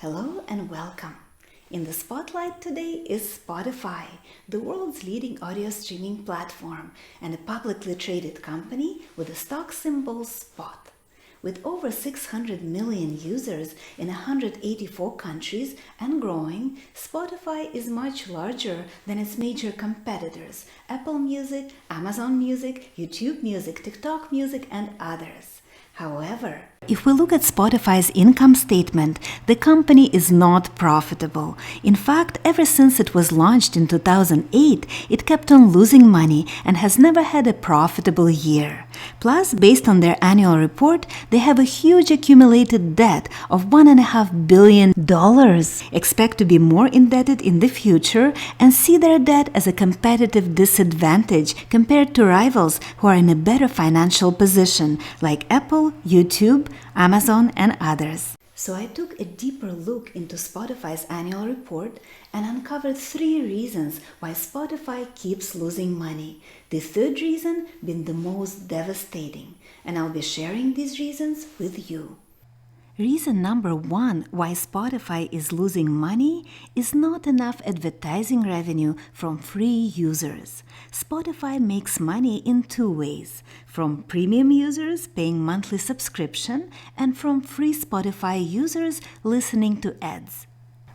Hello and welcome. In the spotlight today is Spotify, the world's leading audio streaming platform and a publicly traded company with the stock symbol SPOT. With over 600 million users in 184 countries and growing, Spotify is much larger than its major competitors, Apple Music, Amazon Music, YouTube Music, TikTok Music, and others. However, if we look at Spotify's income statement, the company is not profitable. In fact, ever since it was launched in 2008, it kept on losing money and has never had a profitable year. Plus, based on their annual report, they have a huge accumulated debt of $1.5 billion. Expect to be more indebted in the future and see their debt as a competitive disadvantage compared to rivals who are in a better financial position, like Apple, YouTube, Amazon, and others. So I took a deeper look into Spotify's annual report and uncovered 3 reasons why Spotify keeps losing money. The third reason being the most devastating, and I'll be sharing these reasons with you. Reason number 1 why Spotify is losing money is not enough advertising revenue from free users. Spotify makes money in 2 ways: from premium users paying monthly subscription and from free Spotify users listening to ads.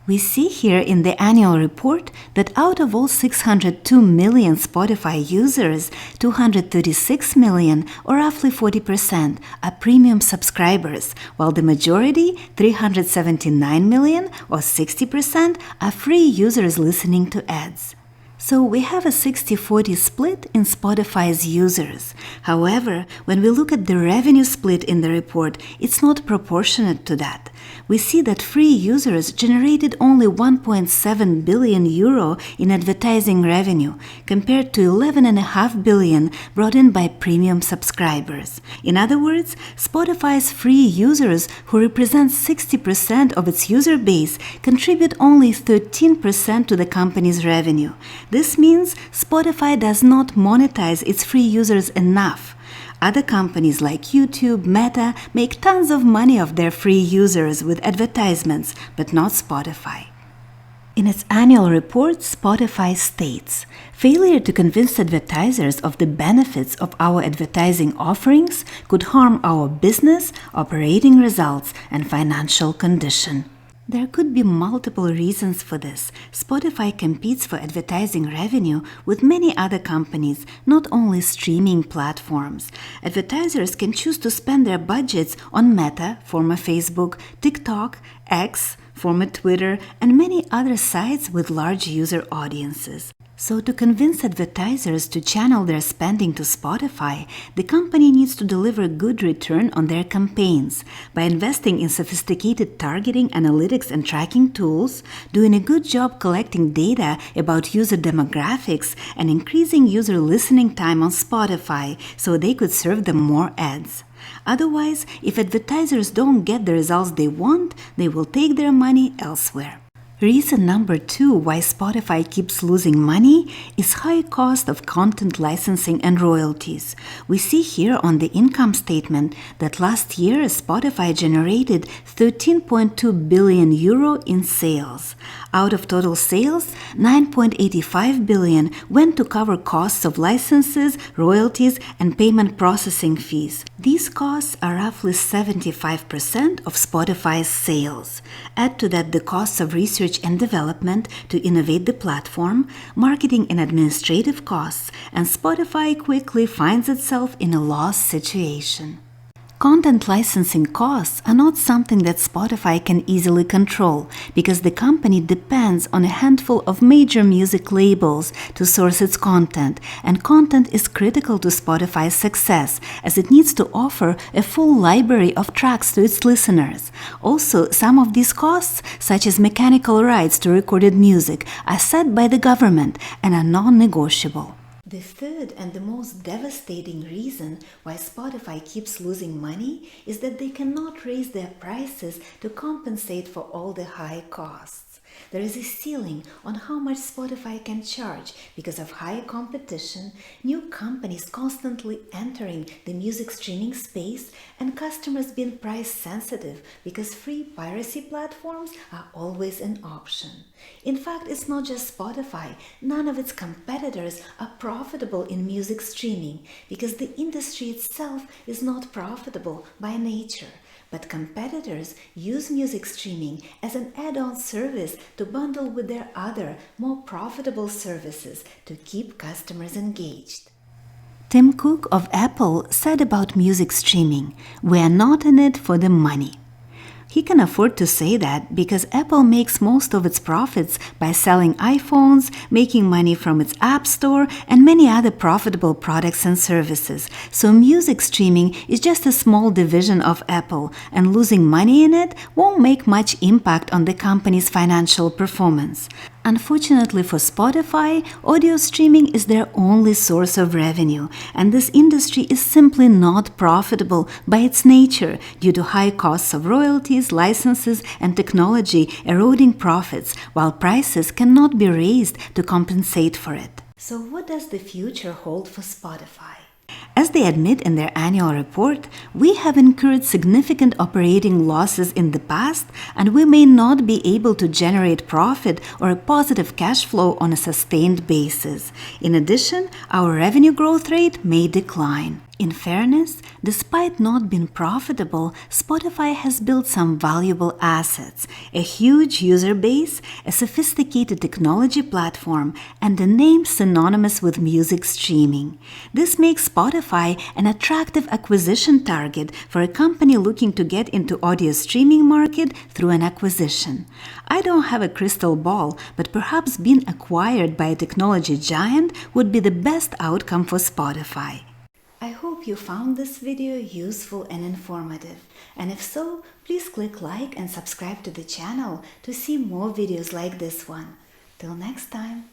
We see here in the annual report that out of all 602 million Spotify users, 236 million, or roughly 40%, are premium subscribers, while the majority, 379 million, or 60%, are free users listening to ads. So we have a 60-40 split in Spotify's users. However, when we look at the revenue split in the report, it's not proportionate to that. We see that free users generated only 1.7 billion euro in advertising revenue, compared to 11.5 billion brought in by premium subscribers. In other words, Spotify's free users, who represent 60% of its user base, contribute only 13% to the company's revenue. This means Spotify does not monetize its free users enough. Other companies like YouTube, Meta make tons of money off their free users with advertisements, but not Spotify. In its annual report, Spotify states, "Failure to convince advertisers of the benefits of our advertising offerings could harm our business, operating results, and financial condition." There could be multiple reasons for this. Spotify competes for advertising revenue with many other companies, not only streaming platforms. Advertisers can choose to spend their budgets on Meta, former Facebook, TikTok, X, former Twitter, and many other sites with large user audiences. So to convince advertisers to channel their spending to Spotify, the company needs to deliver good return on their campaigns by investing in sophisticated targeting, analytics, and tracking tools, doing a good job collecting data about user demographics, and increasing user listening time on Spotify so they could serve them more ads. Otherwise, if advertisers don't get the results they want, they will take their money elsewhere. Reason number 2 why Spotify keeps losing money is high cost of content licensing and royalties. We see here on the income statement that last year Spotify generated 13.2 billion euro in sales. Out of total sales, 9.85 billion went to cover costs of licenses, royalties, and payment processing fees. These costs are roughly 75% of Spotify's sales. Add to that the costs of research and development to innovate the platform, marketing and administrative costs, and Spotify quickly finds itself in a loss situation. Content licensing costs are not something that Spotify can easily control because the company depends on a handful of major music labels to source its content, and content is critical to Spotify's success as it needs to offer a full library of tracks to its listeners. Also, some of these costs, such as mechanical rights to recorded music, are set by the government and are non-negotiable. The third and the most devastating reason why Spotify keeps losing money is that they cannot raise their prices to compensate for all the high costs. There is a ceiling on how much Spotify can charge because of high competition, new companies constantly entering the music streaming space, and customers being price sensitive because free piracy platforms are always an option. In fact, it's not just Spotify. None of its competitors are profitable in music streaming because the industry itself is not profitable by nature. But competitors use music streaming as an add-on service to bundle with their other, more profitable services to keep customers engaged. Tim Cook of Apple said about music streaming, "We are not in it for the money." He can afford to say that because Apple makes most of its profits by selling iPhones, making money from its App Store, and many other profitable products and services. So music streaming is just a small division of Apple, and losing money in it won't make much impact on the company's financial performance. Unfortunately for Spotify, audio streaming is their only source of revenue, and this industry is simply not profitable by its nature due to high costs of royalties, licenses, and technology eroding profits, while prices cannot be raised to compensate for it. So what does the future hold for Spotify? As they admit in their annual report, we have incurred significant operating losses in the past, and we may not be able to generate profit or a positive cash flow on a sustained basis. In addition, our revenue growth rate may decline. In fairness, despite not being profitable, Spotify has built some valuable assets: a huge user base, a sophisticated technology platform, and a name synonymous with music streaming. This makes Spotify an attractive acquisition target for a company looking to get into audio streaming market through an acquisition. I don't have a crystal ball, but perhaps being acquired by a technology giant would be the best outcome for Spotify. I hope you found this video useful and informative, and if so, please click like and subscribe to the channel to see more videos like this one. Till next time!